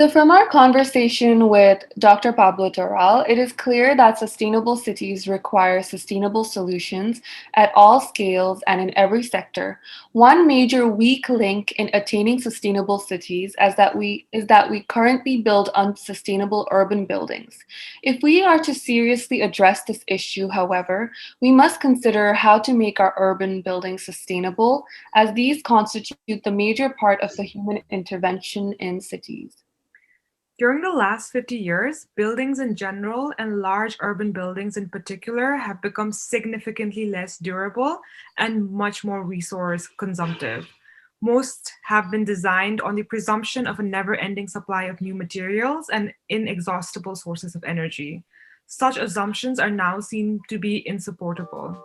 So, from our conversation with Dr. Pablo Toral, it is clear that sustainable cities require sustainable solutions at all scales and in every sector. One major weak link in attaining sustainable cities is that we currently build unsustainable urban buildings. If we are to seriously address this issue, however, we must consider how to make our urban buildings sustainable, as these constitute the major part of the human intervention in cities. During the last 50 years, buildings in general and large urban buildings in particular have become significantly less durable and much more resource consumptive. Most have been designed on the presumption of a never ending supply of new materials and inexhaustible sources of energy. Such assumptions are now seen to be insupportable.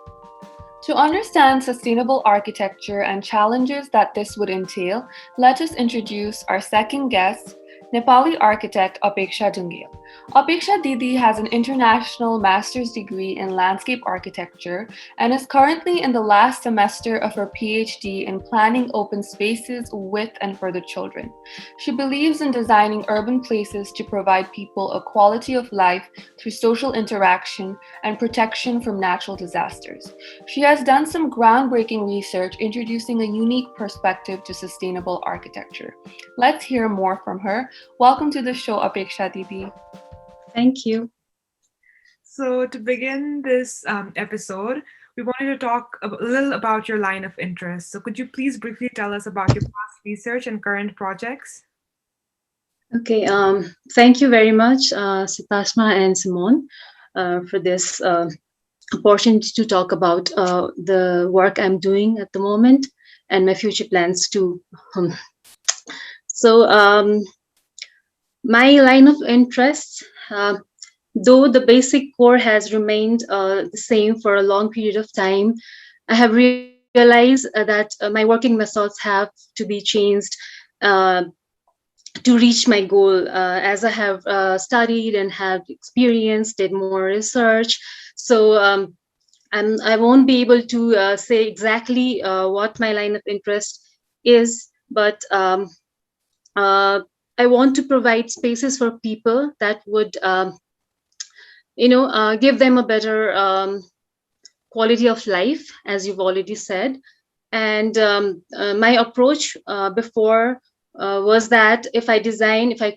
To understand sustainable architecture and challenges that this would entail, let us introduce our second guest, Nepali architect Apeksha Dhungel. Apeksha Didi has an international master's degree in landscape architecture and is currently in the last semester of her PhD in planning open spaces with and for the children. She believes in designing urban places to provide people a quality of life through social interaction and protection from natural disasters. She has done some groundbreaking research introducing a unique perspective to sustainable architecture. Let's hear more from her. Welcome to the show, Apeksha Didi. Thank you. So, to begin this episode, we wanted to talk a little about your line of interest. So, could you please briefly tell us about your past research and current projects? Okay. Thank you very much, Sitashma and Simone, for this opportunity to talk about the work I'm doing at the moment and my future plans too. So, my line of interest, though the basic core has remained the same for a long period of time, I have realized that my working methods have to be changed uh, to reach my goal. As I have studied and have experience, did more research. So I won't be able to say exactly what my line of interest is, but uh, I want to provide spaces for people that would, give them a better quality of life, as you've already said. And my approach before was that if I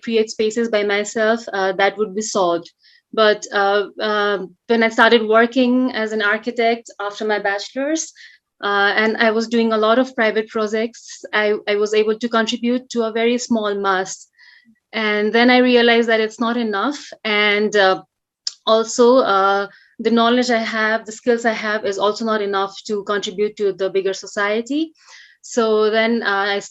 create spaces by myself, that would be solved. But when I started working as an architect after my bachelor's, and I was doing a lot of private projects, I was able to contribute to a very small mass. And then I realized that it's not enough. And also, the knowledge I have, the skills I have is also not enough to contribute to the bigger society. So then I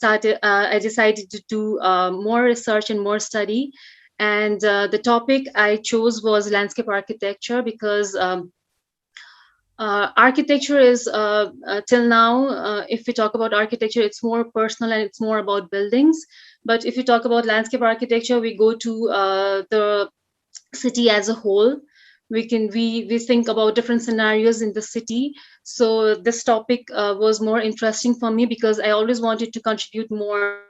decided to do more research and more study. And the topic I chose was landscape architecture because architecture is till now, if we talk about architecture, it's more personal and it's more about buildings. But if you talk about landscape architecture, we go to the city as a whole. We think about different scenarios in the city. So this topic was more interesting for me because I always wanted to contribute more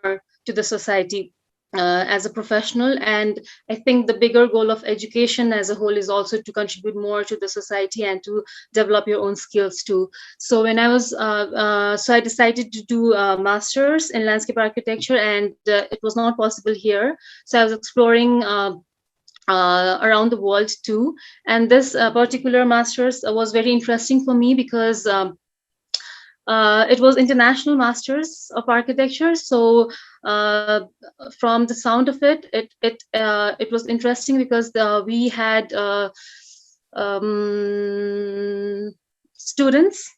to the society as a professional. And I think the bigger goal of education as a whole is also to contribute more to the society and to develop your own skills too. So when I was so I decided to do a masters in landscape architecture, and it was not possible here. So I was exploring around the world too. And this particular master's was very interesting for me because it was international masters of architecture. So from the sound of it was interesting because we had students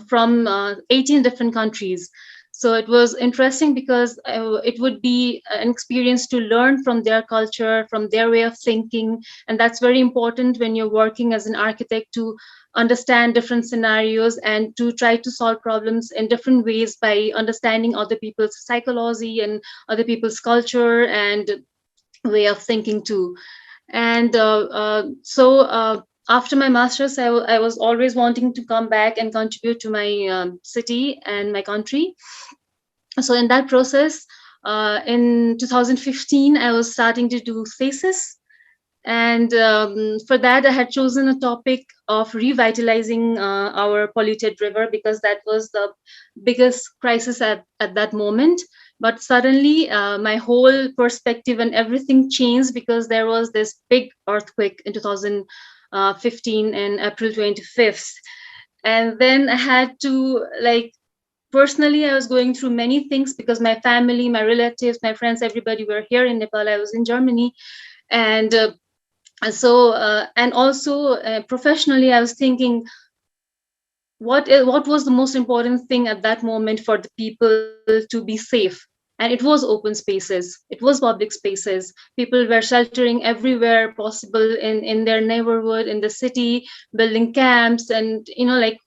from 18 different countries. So it was interesting because it would be an experience to learn from their culture, from their way of thinking. And that's very important when you're working as an architect, to understand different scenarios and to try to solve problems in different ways by understanding other people's psychology and other people's culture and way of thinking too. And after my master's, I was always wanting to come back and contribute to my city and my country. So in that process, In 2015, I was starting to do thesis. And for that, I had chosen a topic of revitalizing our polluted river, because that was the biggest crisis at that moment. But suddenly, my whole perspective and everything changed, because there was this big earthquake in 2015 in April 25th. And then I had to, like, personally, I was going through many things, because my family, my relatives, my friends, everybody were here in Nepal. I was in Germany. And and also professionally, I was thinking, what was the most important thing at that moment for the people to be safe? And it was open spaces, it was public spaces. People were sheltering everywhere possible in their neighborhood, in the city, building camps, and like,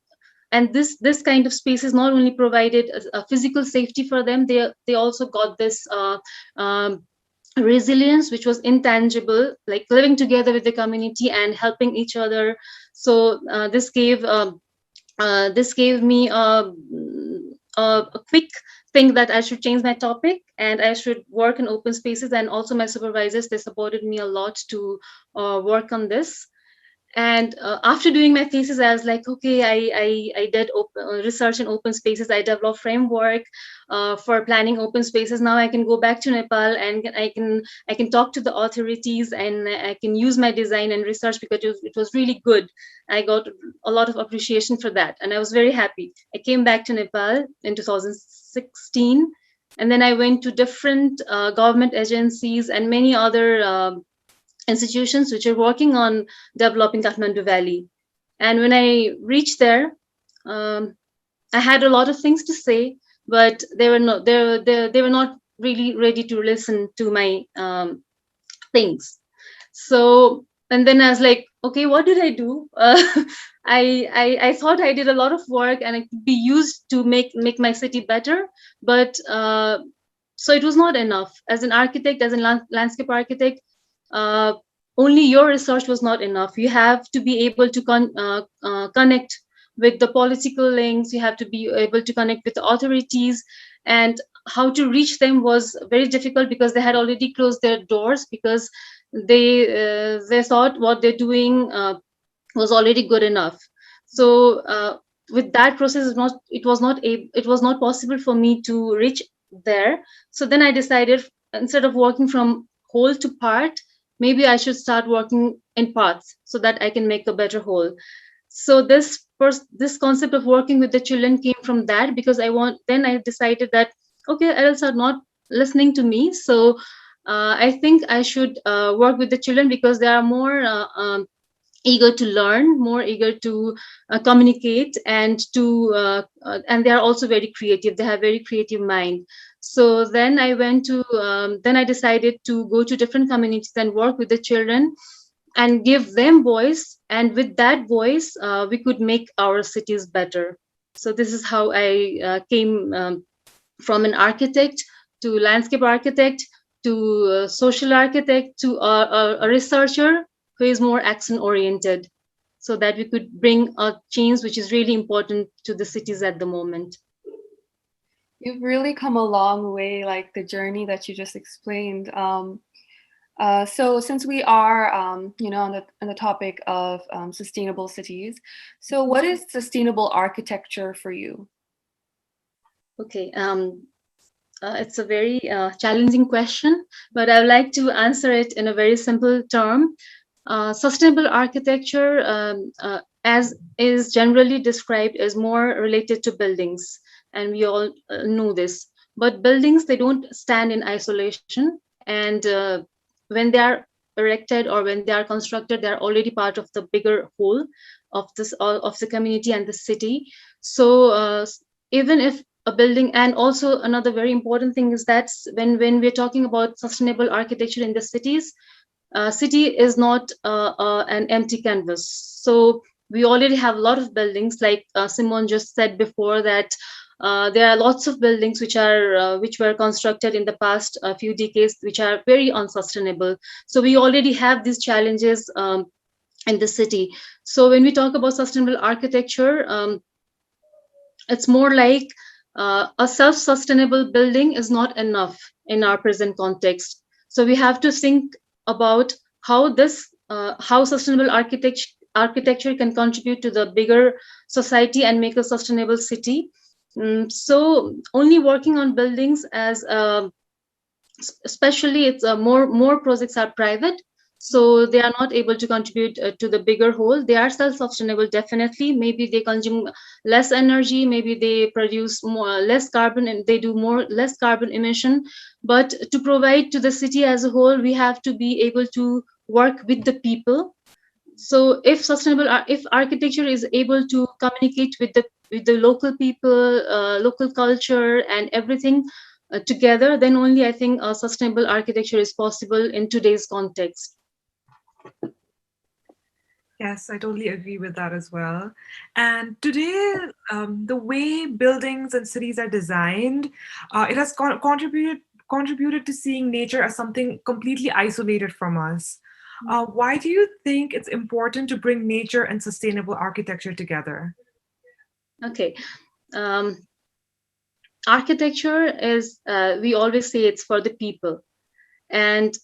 and this kind of spaces not only provided a physical safety for them, they also got this um, resilience, which was intangible, like living together with the community and helping each other. So this gave me a quick thing that I should change my topic and I should work in open spaces. And also my supervisors, they supported me a lot to work on this. And after doing my thesis, I was like, okay, I did research in open spaces. I developed framework for planning open spaces. Now I can go back to Nepal and I can talk to the authorities, and I can use my design and research, because it was really good. I got a lot of appreciation for that, and I was very happy. I came back to Nepal in 2016, and then I went to different government agencies and many other institutions which are working on developing Kathmandu Valley. And when I reached there, um, I had a lot of things to say, but they were not really ready to listen to my things. So, and then I was like, okay, what did I do? I thought I did a lot of work and it could be used to make my city better, but so it was not enough. As an architect, as a landscape architect, uh, only your research was not enough. You have to be able to connect with the political links. You have to be able to connect with the authorities, and how to reach them was very difficult, because they had already closed their doors, because they thought what they're doing was already good enough. So with that process, it was not possible for me to reach there. So then I decided, instead of working from whole to part, maybe I should start working in parts, so that I can make a better whole. So this concept of working with the children came from that, because then I decided that, okay, adults are not listening to me. So I think I should work with the children, because they are more eager to learn, more eager to communicate, and they are also very creative. They have very creative mind. So then I decided to go to different communities and work with the children and give them voice. And with that voice, we could make our cities better. So this is how I came from an architect to landscape architect to social architect to a researcher who is more action oriented, so that we could bring a change which is really important to the cities at the moment. You've really come a long way, like the journey that you just explained. So since we are, on the topic of sustainable cities, so what is sustainable architecture for you? Okay, it's a very challenging question, but I would like to answer it in a very simple term. Sustainable architecture, as is generally described, is more related to buildings, and we all know this. But buildings, they don't stand in isolation, and when they are erected or when they are constructed, they are already part of the bigger whole of the community and the city. So even if a building, and also another very important thing is that when we're talking about sustainable architecture in the cities, city is not an empty canvas. So we already have a lot of buildings, like Simone just said before, that there are lots of buildings which were constructed in the past few decades, which are very unsustainable. So we already have these challenges in the city. So when we talk about sustainable architecture, it's more like a self-sustainable building is not enough in our present context. So we have to think about how sustainable architecture can contribute to the bigger society and make a sustainable city. So only working on buildings as especially it's more projects are private, so they are not able to contribute to the bigger whole. They are self-sustainable, definitely. Maybe they consume less energy, maybe they produce more less carbon, and they do more less carbon emission. But to provide to the city as a whole, we have to be able to work with the people. So if if architecture is able to communicate with the local people, local culture and everything together, then only I think sustainable architecture is possible in today's context. Yes, I totally agree with that as well. And today, the way buildings and cities are designed, it has contributed to seeing nature as something completely isolated from us. Why do you think it's important to bring nature and sustainable architecture together? Okay. um, Architecture is, we always say it's for the people, and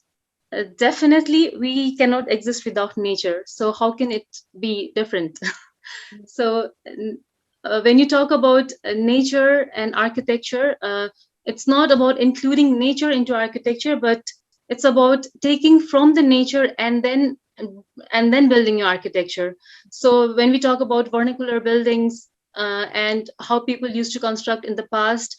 definitely we cannot exist without nature, so how can it be different? So when you talk about nature and architecture, it's not about including nature into architecture, but it's about taking from the nature and then building your architecture. So when we talk about vernacular buildings and how people used to construct in the past,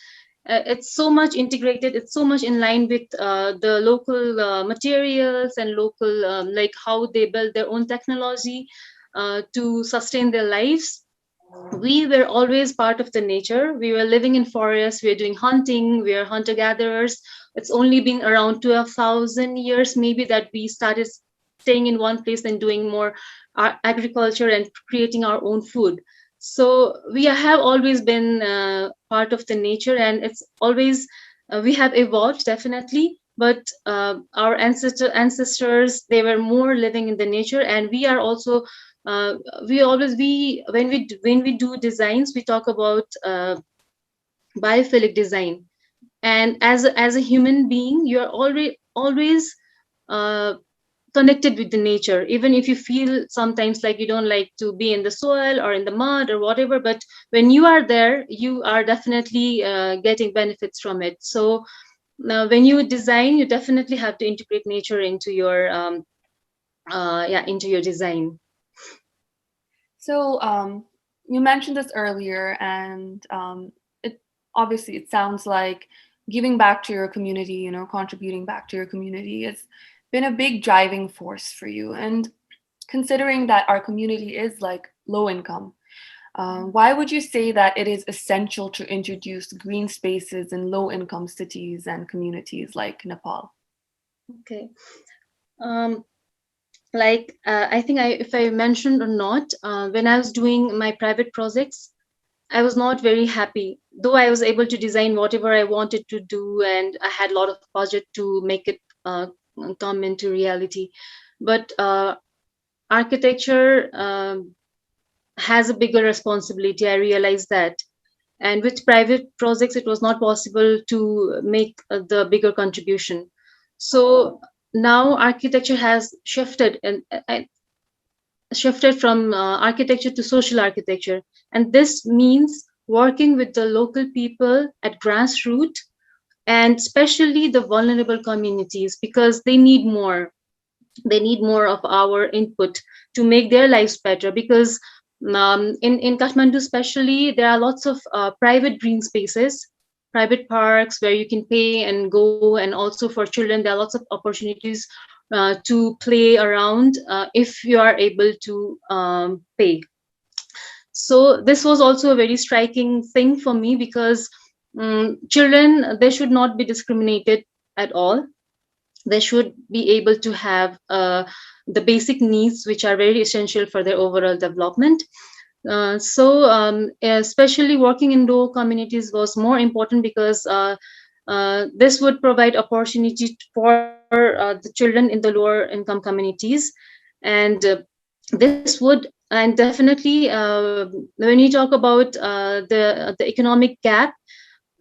it's so much integrated, it's so much in line with the local materials and local like how they build their own technology to sustain their lives. We were always part of the nature. We were living in forests, we were doing hunting, we are hunter gatherers. It's only been around 12,000 years maybe that we started staying in one place and doing more agriculture and creating our own food. So we have always been part of the nature, and it's always we have evolved, definitely. But our ancestors, they were more living in the nature, and we are also we always we when we do designs, we talk about biophilic design. And as a human being, you're always uh, connected with the nature, even if you feel sometimes like you don't like to be in the soil or in the mud or whatever, but when you are there, you are definitely getting benefits from it. So now when you design, you definitely have to integrate nature into your into your design. So, you mentioned this earlier, and it obviously it sounds like giving back to your community, contributing back to your community has been a big driving force for you. And considering that our community is like low income, why would you say that it is essential to introduce green spaces in low income cities and communities like Nepal? Okay. um, I think if I mentioned or not, when I was doing my private projects, I was not very happy, though I was able to design whatever I wanted to do, and I had a lot of budget to make it come into reality. But architecture has a bigger responsibility. I realized that, and with private projects, it was not possible to make the bigger contribution. So now architecture has shifted from architecture to social architecture. And this means working with the local people at grassroots, and especially the vulnerable communities, because they need more. They need more of our input to make their lives better. Because in Kathmandu, especially, there are lots of private green spaces, private parks where you can pay and go, and also for children, there are lots of opportunities to play around if you are able to pay. So this was also a very striking thing for me, because children, they should not be discriminated at all. They should be able to have the basic needs which are very essential for their overall development. Especially working in rural communities was more important, because this would provide opportunity for the children in the lower income communities. And this would, and definitely when you talk about the economic gap,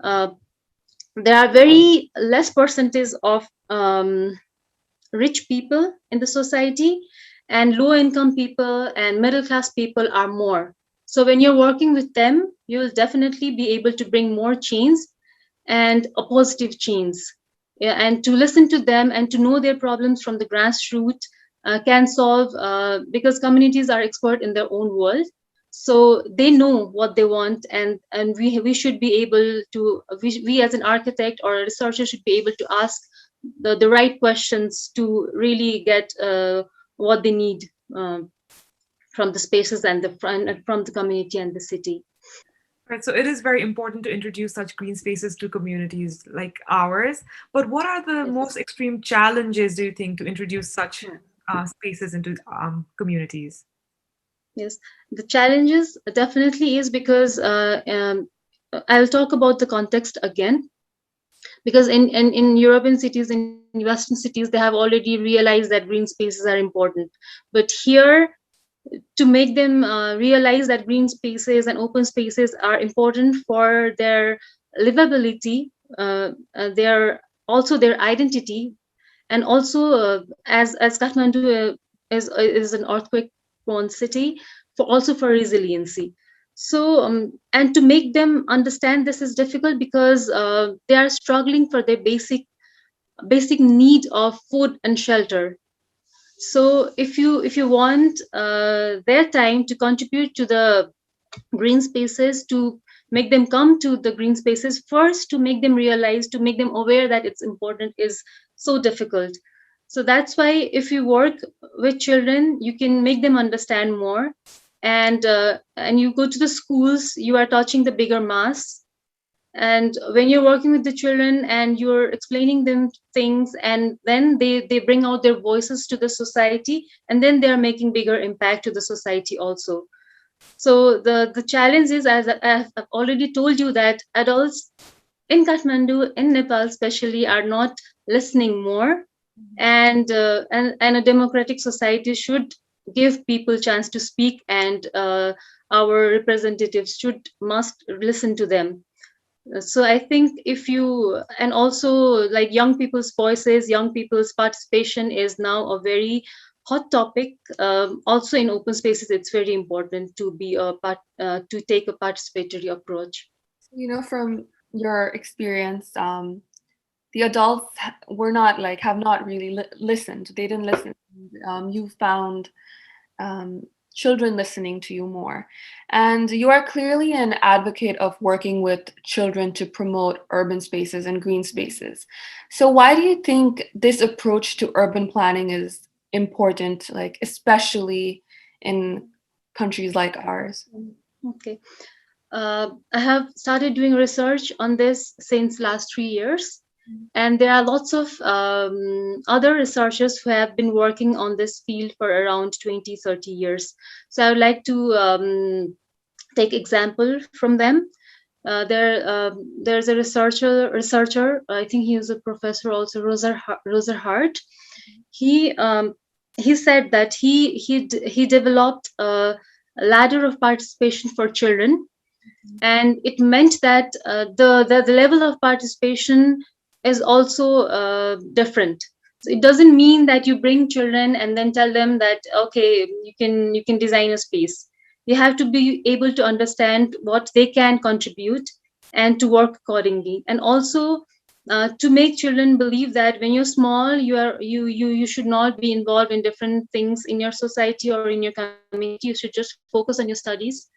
uh, there are very less percentage of rich people in the society, and low income people and middle class people are more. So when you're working with them, you will definitely be able to bring more change and a positive change. Yeah, and to listen to them and to know their problems from the grassroots can solve, because communities are expert in their own world, so they know what they want. And we should be able to, we as an architect or a researcher should be able to ask the right questions to really get what they need, from the spaces and from the community and the city. Right, so it is very important to introduce such green spaces to communities like ours. But what are the Yes. most extreme challenges, do you think, to introduce such Yeah. spaces into communities? Yes, the challenges definitely is because I'll talk about the context again, because in European cities, in Western cities, they have already realized that green spaces are important. But here, to make them realize that green spaces and open spaces are important for their livability, their also their identity, and also as Kathmandu is an earthquake prone city, for also for resiliency. So and to make them understand this is difficult because they are struggling for their basic need of food and shelter. So if you want their time to contribute to the green spaces, to make them come to the green spaces, first to make them realize, to make them aware that it's important, is so difficult. So that's why if you work with children, you can make them understand more. And you go to the schools, you are touching the bigger mass. And when you're working with the children and you're explaining them things, and then they bring out their voices to the society, and then they are making bigger impact to the society also. So the challenge is, as I've already told you, that adults in Kathmandu, in Nepal especially, are not listening more. And a democratic society should give people chance to speak, and our representatives must listen to them. So I think if you, and also like young people's voices, young people's participation is now a very hot topic. Also in open spaces, it's very important to be a part, to take a participatory approach. From your experience, the adults were not like have not really listened. They didn't listen. You found um, children listening to you more, and you are clearly an advocate of working with children to promote urban spaces and green spaces. So, why do you think this approach to urban planning is important, like especially in countries like ours? Okay. I have started doing research on this since last 3 years, and there are lots of other researchers who have been working on this field for around 20, 30 years. So I would like to take example from them. There's a researcher. I think he is a professor also, Roser Hart. He he said that he developed a ladder of participation for children, and it meant that the level of participation is also different. So it doesn't mean that you bring children and then tell them that okay, you can design a space. You have to be able to understand what they can contribute and to work accordingly. And also to make children believe that when you're small, you should not be involved in different things in your society or in your community. You should just focus on your studies.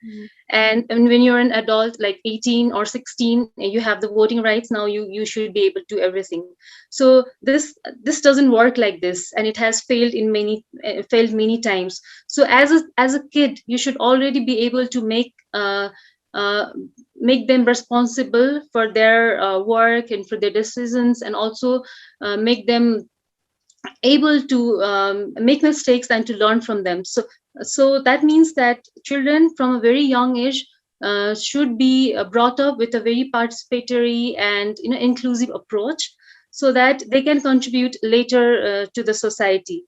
And when you're an adult like 18 or 16, you have the voting rights. Now you should be able to do everything. So this doesn't work like this, and it has failed many times. So as a kid, you should already be able to uh, make them responsible for their work and for their decisions, and also make them able to make mistakes and to learn from them. So that means that children from a very young age should be brought up with a very participatory and inclusive approach, so that they can contribute later to the society.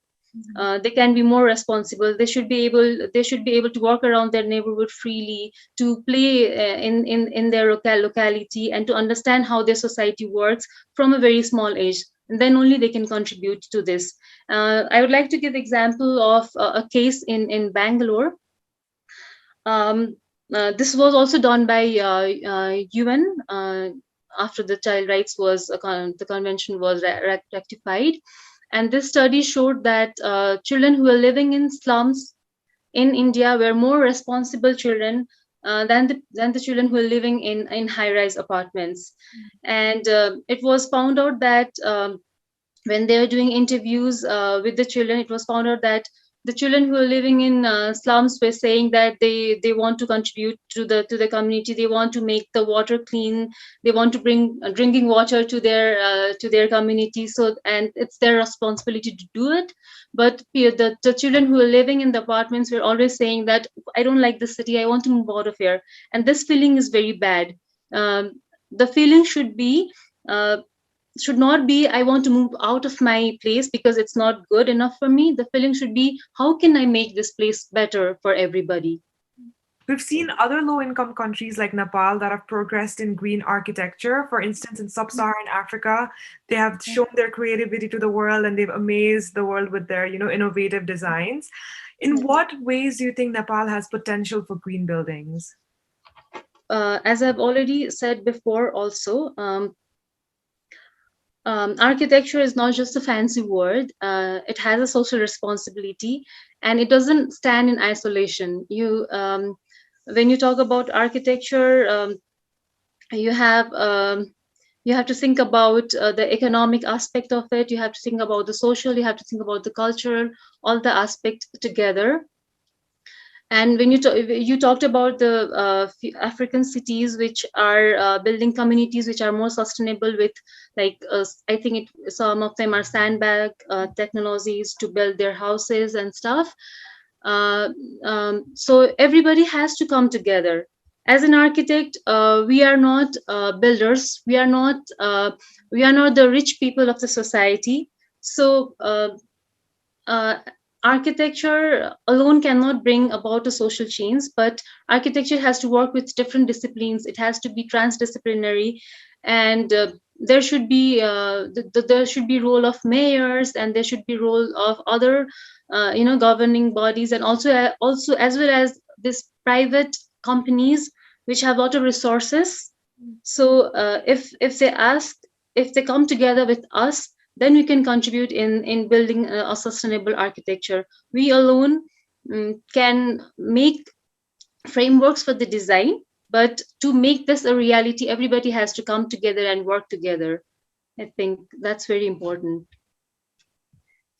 They can be more responsible. They should be able to walk around their neighborhood freely, to play in their locality, and to understand how their society works from a very small age. And then only they can contribute to this. I would like to give example of a case in Bangalore. um, this was also done by UN, after the child rights was the convention was rectified. And this study showed that children who were living in slums in India were more responsible children than the children who were living in high-rise apartments. And it was found out that when they were doing interviews with the children, it was found out that the children who are living in slums were saying that they want to contribute to the community. They want to make the water clean. They want to bring drinking water to their community. So, and it's their responsibility to do it. But the children who are living in the apartments were always saying that I don't like the city. I want to move out of here. And this feeling is very bad. The feeling uh, should not be I want to move out of my place because it's not good enough for me. The feeling should be how can I make this place better for everybody. We've seen other low income countries like Nepal that have progressed in green architecture. For instance, in sub Saharan Africa, they have shown their creativity to the world and they've amazed the world with their, innovative designs. In what ways do you think Nepal has potential for green buildings? As I've already said before, also, architecture is not just a fancy word. It has a social responsibility, and it doesn't stand in isolation. When you talk about architecture, you have um, you have to think about the economic aspect of it. You have to think about the social. You have to think about the cultural, all the aspects together. And when you talked about the African cities which are building communities which are more sustainable with, like, I think some of them are sandbag technologies to build their houses and stuff. Uh, so everybody has to come together. As an architect, we are not builders. We are not the rich people of the society. So uh, architecture alone cannot bring about a social change, but architecture has to work with different disciplines. It has to be transdisciplinary, and there should be role of mayors, and there should be role of other governing bodies, and also as well as this private companies which have a lot of resources. So if they come together with us, then we can contribute in building a sustainable architecture. We alone can make frameworks for the design, but to make this a reality, everybody has to come together and work together. I think that's very important.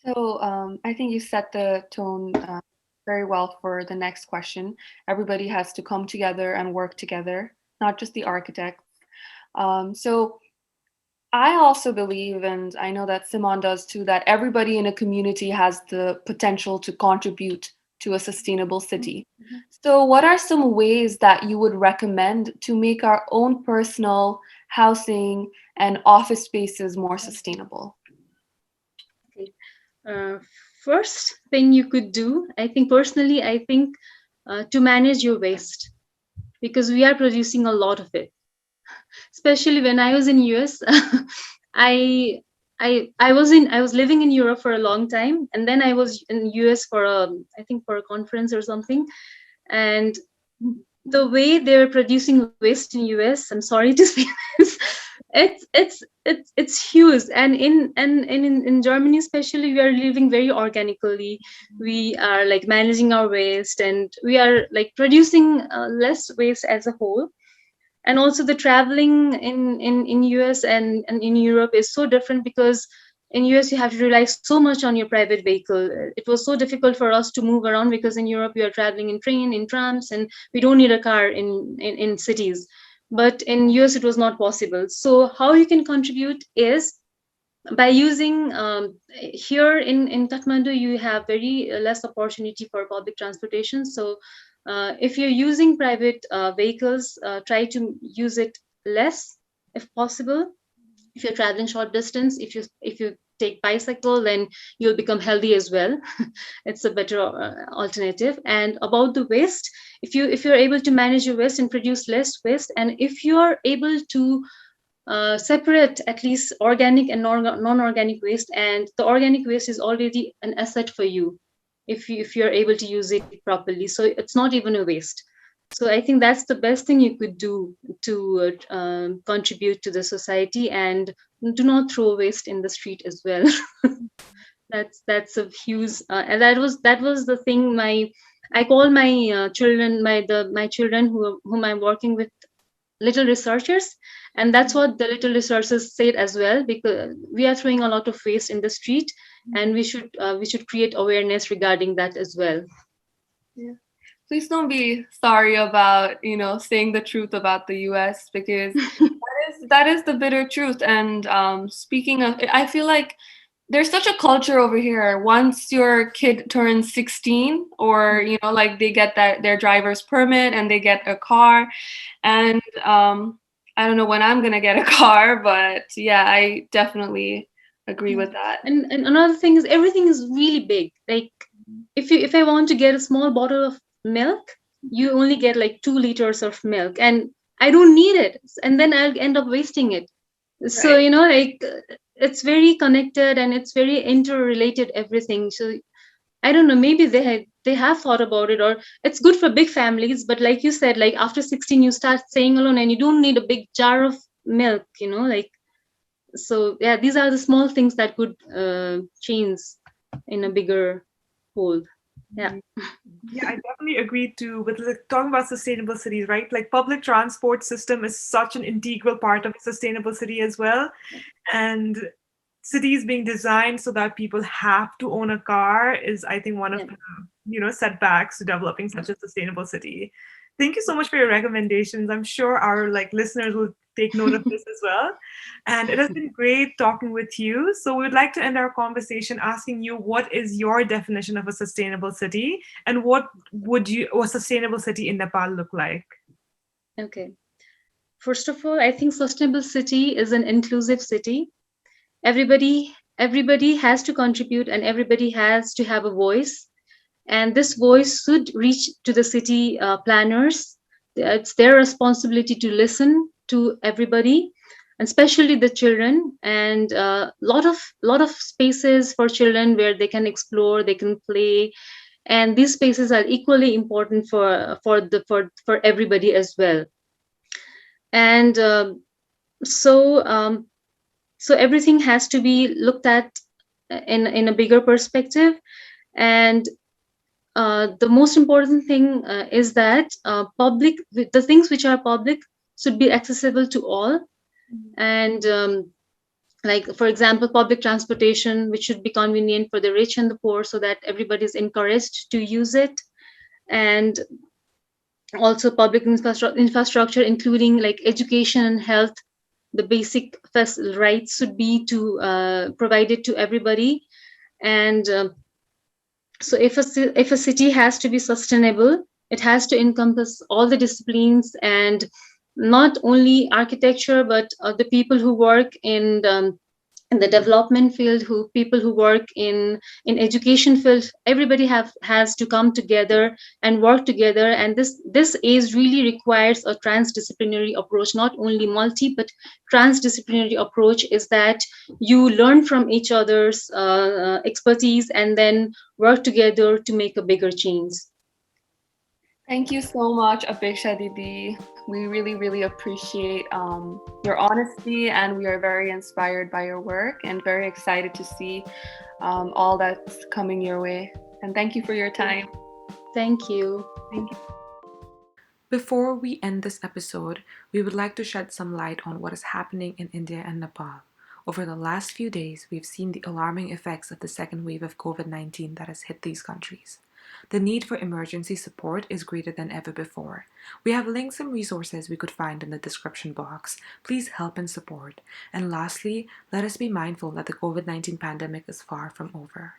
So I think you set the tone very well for the next question. Everybody has to come together and work together, not just the architects. So I also believe, and I know that Simone does too, that everybody in a community has the potential to contribute to a sustainable city. So, what are some ways that you would recommend to make our own personal housing and office spaces more sustainable? Okay. Uh, First thing you could do, I think personally, I think to manage your waste, because we are producing a lot of it. Especially when I was in US, I I was living in Europe for a long time, and then I was in US for I think for a conference or something. And the way they're producing waste in US, I'm sorry to say this, it's huge. And in Germany especially, we are living very organically. We are like managing our waste, and we are like producing less waste as a whole. And also the traveling in US and in Europe is so different, because in US you have to rely so much on your private vehicle. It was so difficult for us to move around, because in Europe you are traveling in train, in trams, and we don't need a car in cities. But in US it was not possible. So how you can contribute is by using here in Kathmandu, you have very less opportunity for public transportation. So if you're using private vehicles, try to use it less if possible. If you're traveling short distance, if you take bicycle, then you'll become healthy as well. It's a better alternative. And about the waste, if you're able to manage your waste and produce less waste, and if you are able to separate at least organic and non-organic waste, and the organic waste is already an asset for you if you're able to use it properly, so it's not even a waste. So I think that's the best thing you could do to contribute to the society, and do not throw waste in the street as well. That's a huge and that was the thing. I call my children, my children whom I'm working with, little researchers, and that's what the little researchers said as well, because we are throwing a lot of waste in the street, and we should create awareness regarding that as well. Yeah. Please don't be sorry about, saying the truth about the US, because that is the bitter truth. And speaking of, I feel like there's such a culture over here. Once your kid turns 16, or like they get their driver's permit and they get a car, and I don't know when I'm gonna get a car, but yeah, I definitely agree with that. And another thing is, everything is really big. Like, if I want to get a small bottle of milk, you only get like 2 liters of milk, and I don't need it, and then I'll end up wasting it. So Right. like, it's very connected and it's very interrelated, everything. So I don't know, maybe they have thought about it, or it's good for big families, but like you said, like after 16 you start staying alone, and you don't need a big jar of milk, like. So yeah, these are the small things that could change in a bigger whole. Yeah. Yeah, I definitely agree too with talking about sustainable cities, right? Like public transport system is such an integral part of a sustainable city as well. And cities being designed so that people have to own a car is, I think, one of Yeah. the setbacks to developing such a sustainable city. Thank you so much for your recommendations. I'm sure our listeners will take note of this as well. And it has been great talking with you. So we would like to end our conversation asking you, what is your definition of a sustainable city, and what would a sustainable city in Nepal look like? Okay. First of all, I think sustainable city is an inclusive city. Everybody has to contribute, and everybody has to have a voice, and this voice should reach to the city planners. It's their responsibility to listen to everybody, and especially the children, and lot of spaces for children where they can explore, they can play, and these spaces are equally important for everybody as well. And so so everything has to be looked at in a bigger perspective. And the most important thing is that the things which are public should be accessible to all. And like, for example, public transportation, which should be convenient for the rich and the poor, so that everybody is encouraged to use it. And also public infrastructure, including like education and health, the basic rights should be to provided to everybody. And so if a city has to be sustainable, it has to encompass all the disciplines, and not only architecture, but the people who work in the development field, people who work in education field. Everybody has to come together and work together. And this is really requires a transdisciplinary approach, not only multi but transdisciplinary approach, is that you learn from each other's expertise, and then work together to make a bigger change. Thank you so much, Apeksha Didi. We really, really appreciate your honesty, and we are very inspired by your work and very excited to see all that's coming your way. And thank you for your time. Thank you. Thank you. Before we end this episode, we would like to shed some light on what is happening in India and Nepal. Over the last few days, we've seen the alarming effects of the second wave of COVID-19 that has hit these countries. The need for emergency support is greater than ever before. We have links and resources we could find in the description box. Please help and support. And lastly, let us be mindful that the COVID-19 pandemic is far from over.